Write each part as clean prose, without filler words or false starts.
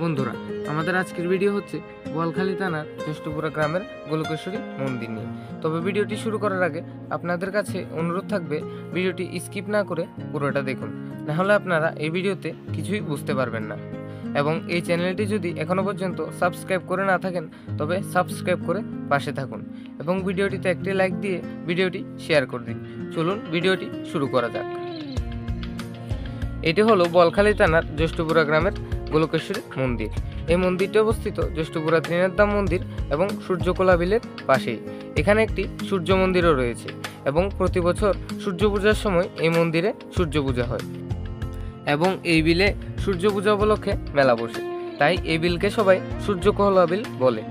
বন্ধুরা, আমাদের আজকের ভিডিও হচ্ছে বোয়ালখালী থানার জ্যেষ্ঠপুরা গ্রামের গোলকেশ্বরী মন্দির নিয়ে। তবে ভিডিওটি শুরু করার আগে আপনাদের কাছে অনুরোধ থাকবে ভিডিওটি স্কিপ না করে পুরোটা দেখুন, নাহলে আপনারা এই ভিডিওতে কিছুই বুঝতে পারবেন না। এবং এই চ্যানেলটি যদি এখনও পর্যন্ত সাবস্ক্রাইব করে না থাকেন তবে সাবস্ক্রাইব করে পাশে থাকুন এবং ভিডিওটিতে একটি লাইক দিয়ে ভিডিওটি শেয়ার করে দিন। চলুন ভিডিওটি শুরু করা যাক। এটি হলো বোয়ালখালী থানার জ্যেষ্ঠপুরা গ্রামের গোলকেশ্বরী মন্দির। এই মন্দিরটি অবস্থিত জ্যেষ্ঠপুরা ত্রিনাথধাম মন্দির এবং সূর্যকোলা বিলের পাশেই। এখানে একটি সূর্য মন্দিরও রয়েছে এবং প্রতি বছর সূর্য পূজার সময় এই মন্দিরে সূর্য পূজা হয় এবং এই বিলে সূর্য পূজা উপলক্ষে মেলা বসে, তাই এই বিলকে সবাই সূর্যকোলা বিল বলে।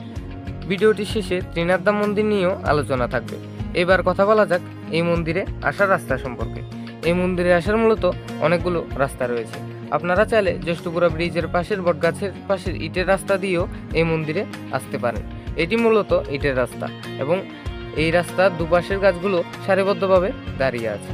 ভিডিওটি শেষে ত্রিনাথধাম মন্দির নিয়েও আলোচনা থাকবে। এবার কথা বলা যাক এই মন্দিরে আসার রাস্তা সম্পর্কে। এই মন্দিরে আসার মূলত অনেকগুলো রাস্তা রয়েছে। আপনারা চাইলে জ্যেষ্ঠপুরা ব্রিজের পাশের বটগাছের পাশের ইটের রাস্তা দিয়েও এই মন্দিরে আসতে পারেন। এটি মূলত ইটের রাস্তা এবং এই রাস্তার দুপাশের গাছগুলো সারিবদ্ধভাবে দাঁড়িয়ে আছে।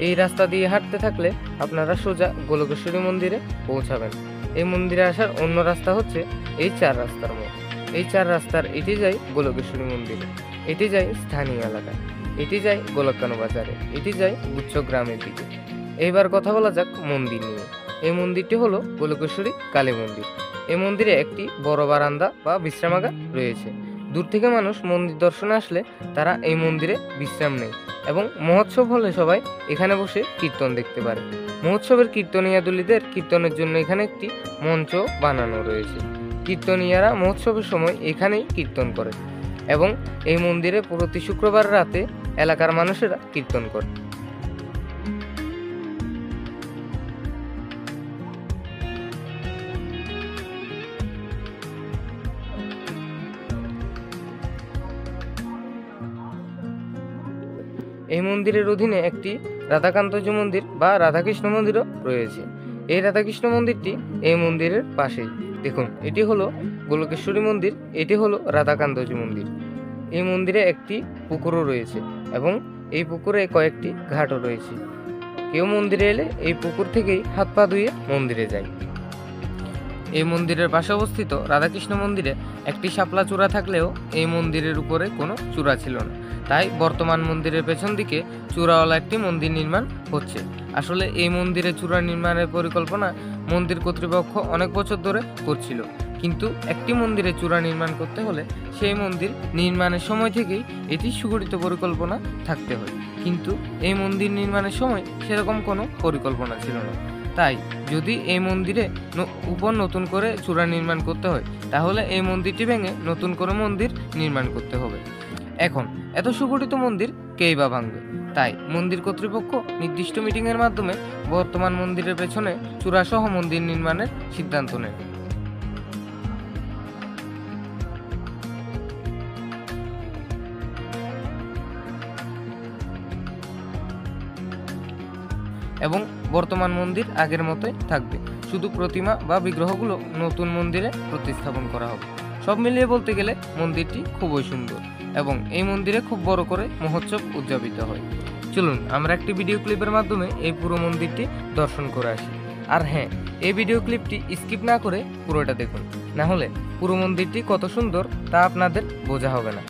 এই রাস্তা দিয়ে হাঁটতে থাকলে আপনারা সোজা গোলকেশ্বরী মন্দিরে পৌঁছাবেন। এই মন্দিরে আসার অন্য রাস্তা হচ্ছে এই 4 রাস্তার মোড়। এই 4 রাস্তার এটি যায় গোলকেশ্বরী মন্দিরে, এটি যায় স্থানীয় এলাকায়, এটি যায় গোলককানো বাজারে, এটি যায় গুচ্ছ গ্রামের দিকে। এইবার কথা বলা যাক মন্দির নিয়ে। এই মন্দিরটি হলো গোলকেশ্বরী কালী মন্দির। এই মন্দিরে একটি বড় বারান্দা বা বিশ্রামাগার রয়েছে। দূর থেকে মানুষ মন্দির দর্শনে আসলে তারা এই মন্দিরে বিশ্রাম নেয় এবং মহোৎসব হলে সবাই এখানে বসে কীর্তন দেখতে পারে। মহোৎসবের কীর্তনিয়াদুলীদের কীর্তনের জন্য এখানে একটি মঞ্চ বানানো রয়েছে। কীর্তনিয়ারা মহোৎসবের সময় এখানেই কীর্তন করে এবং এই মন্দিরে প্রতি শুক্রবার রাতে এলাকার মানুষেরা কীর্তন করে। এই মন্দিরের অধীনে একটি রাধাকান্তজি মন্দির বা রাধাকৃষ্ণ মন্দিরও রয়েছে। এই রাধাকৃষ্ণ মন্দিরটি এই মন্দিরের পাশেই। দেখুন, এটি হলো গোলকেশ্বরী মন্দির, এটি হলো রাধাকান্তজি মন্দির। এই মন্দিরে একটি পুকুরও রয়েছে এবং এই পুকুরে কয়েকটি ঘাটও রয়েছে। কেউ মন্দিরে এলে এই পুকুর থেকেই হাত পা ধুয়ে মন্দিরে যায়। এই মন্দিরের পাশে অবস্থিত রাধাকৃষ্ণ মন্দিরে একটি শাপলা চূড়া থাকলেও এই মন্দিরের উপরে কোনো চূড়া ছিল না, তাই বর্তমান মন্দিরের পেছন দিকে চূড়াওয়ালা একটি মন্দির নির্মাণ হচ্ছে। আসলে এই মন্দিরে চূড়া নির্মাণের পরিকল্পনা মন্দির কর্তৃপক্ষ অনেক বছর ধরে করছিল, কিন্তু একটি মন্দিরে চূড়া নির্মাণ করতে হলে সেই মন্দির নির্মাণের সময় থেকেই এটি সুগঠিত পরিকল্পনা থাকতে হয়, কিন্তু এই মন্দির নির্মাণের সময় সেরকম কোনো পরিকল্পনা ছিল না। তাই যদি এই মন্দিরে উপর নতুন করে চূড়া নির্মাণ করতে হয় তাহলে এই মন্দিরটি ভেঙে নতুন করে মন্দির নির্মাণ করতে হবে। এখন এত সুগঠিত মন্দির কেই বা ভাঙবে? তাই মন্দির কর্তৃপক্ষ নির্দিষ্ট মিটিংয়ের মাধ্যমে বর্তমান মন্দিরের পেছনে চূড়াসহ মন্দির নির্মাণের সিদ্ধান্ত নেয় এবং বর্তমান মন্দির আগের মতোই থাকবে, শুধু প্রতিমা বা বিগ্রহগুলো নতুন মন্দিরে প্রতিস্থাপন করা হবে। সব মিলিয়ে বলতে গেলে মন্দিরটি খুবই সুন্দর এবং এই মন্দিরে খুব বড় করে মহোৎসব উদযাপিত হয়। চলুন আমরা একটি ভিডিও ক্লিপের মাধ্যমে এই পুরো মন্দিরটি দর্শন করে আসি। আর হ্যাঁ, এই ভিডিও ক্লিপটি স্কিপ না করে পুরোটা দেখুন, না হলে পুরো মন্দিরটি কত সুন্দর তা আপনাদের বোঝা হবে না।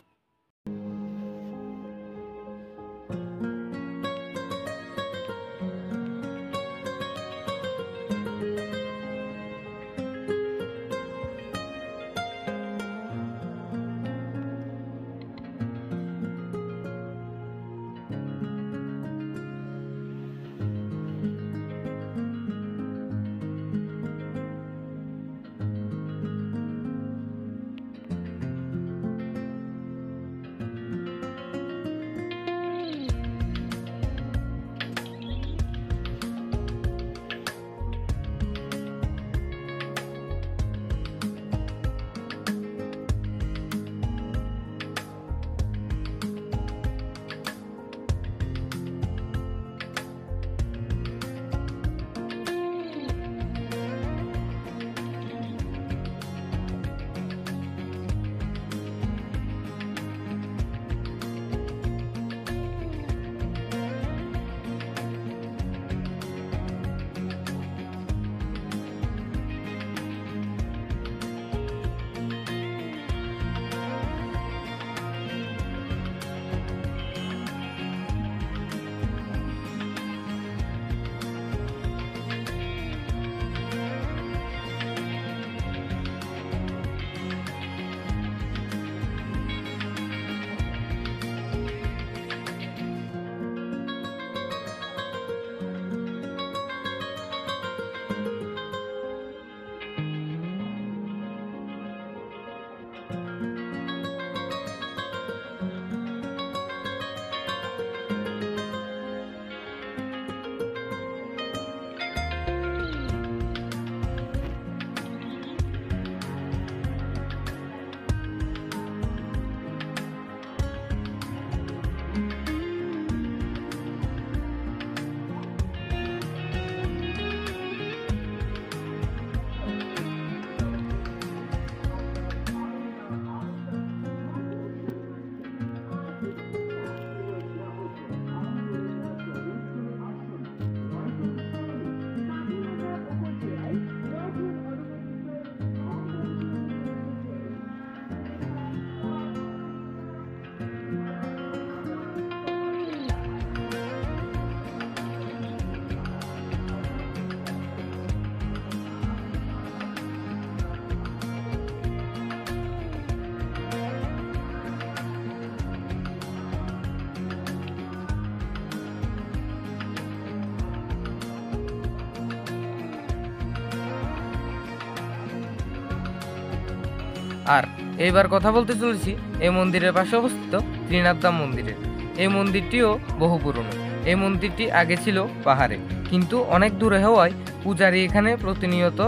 আর এইবার কথা বলতে চলেছি এই মন্দিরের পাশে অবস্থিত ত্রিনাথ ধাম মন্দিরের। এই মন্দিরটিও বহু পুরনো। এই মন্দিরটি আগে ছিল পাহাড়ে, কিন্তু অনেক দূরে হওয়ায় পূজারী এখানে প্রতিনিয়ত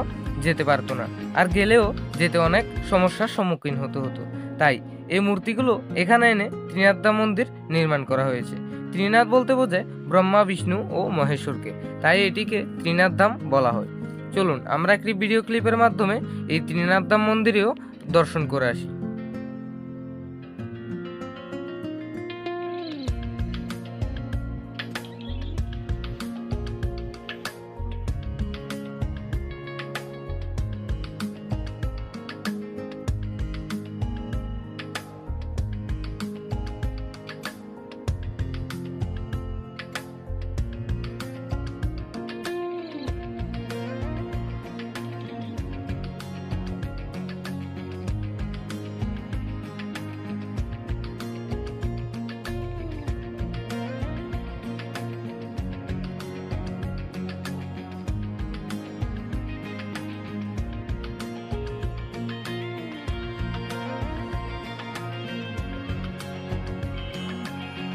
যেতে পারতো না, আর গেলেও যেতে অনেক সমস্যার সম্মুখীন হতে হতো। তাই এই মূর্তিগুলো এখানে এনে ত্রিনাথ ধাম মন্দির নির্মাণ করা হয়েছে। ত্রিনাথ বলতে বোঝায় ব্রহ্মা, বিষ্ণু ও মহেশ্বরকে, তাই এটিকে ত্রিনাথ ধাম বলা হয়। চলুন আমরা একটি ভিডিও ক্লিপের মাধ্যমে এই ত্রিনাথ ধাম মন্দিরেও দর্শন করে আসি।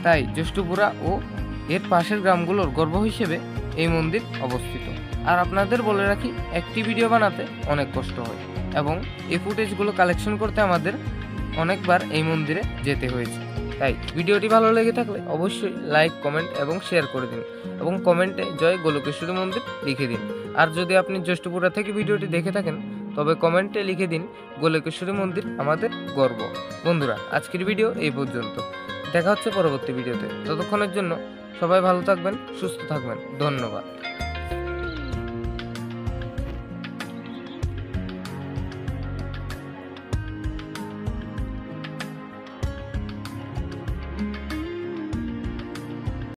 তাই জ্যৈষ্ঠপুরা ও এর পাশের গ্রামগুলোর গর্ব হিসেবে এই মন্দির অবস্থিত। আর আপনাদের বলে রাখি, একটি ভিডিও বানাতে অনেক কষ্ট হয় এবং এই ফুটেজগুলো কালেকশন করতে আমাদের অনেকবার এই মন্দিরে যেতে হয়েছে। তাই ভিডিওটি ভালো লেগে থাকলে অবশ্যই লাইক, কমেন্ট এবং শেয়ার করে দিন এবং কমেন্টে জয় গোলকেশ্বরী মন্দির লিখে দিন। আর যদি আপনি জ্যৈষ্ঠপুরা থেকে ভিডিওটি দেখে থাকেন তবে কমেন্টে লিখে দিন গোলকেশ্বরী মন্দির আমাদের গর্ব। বন্ধুরা, আজকের ভিডিও এই পর্যন্ত। দেখা হচ্ছে পরবর্তী ভিডিওতে। ততক্ষণের জন্য সবাই ভালো থাকবেন, সুস্থ থাকবেন। ধন্যবাদ।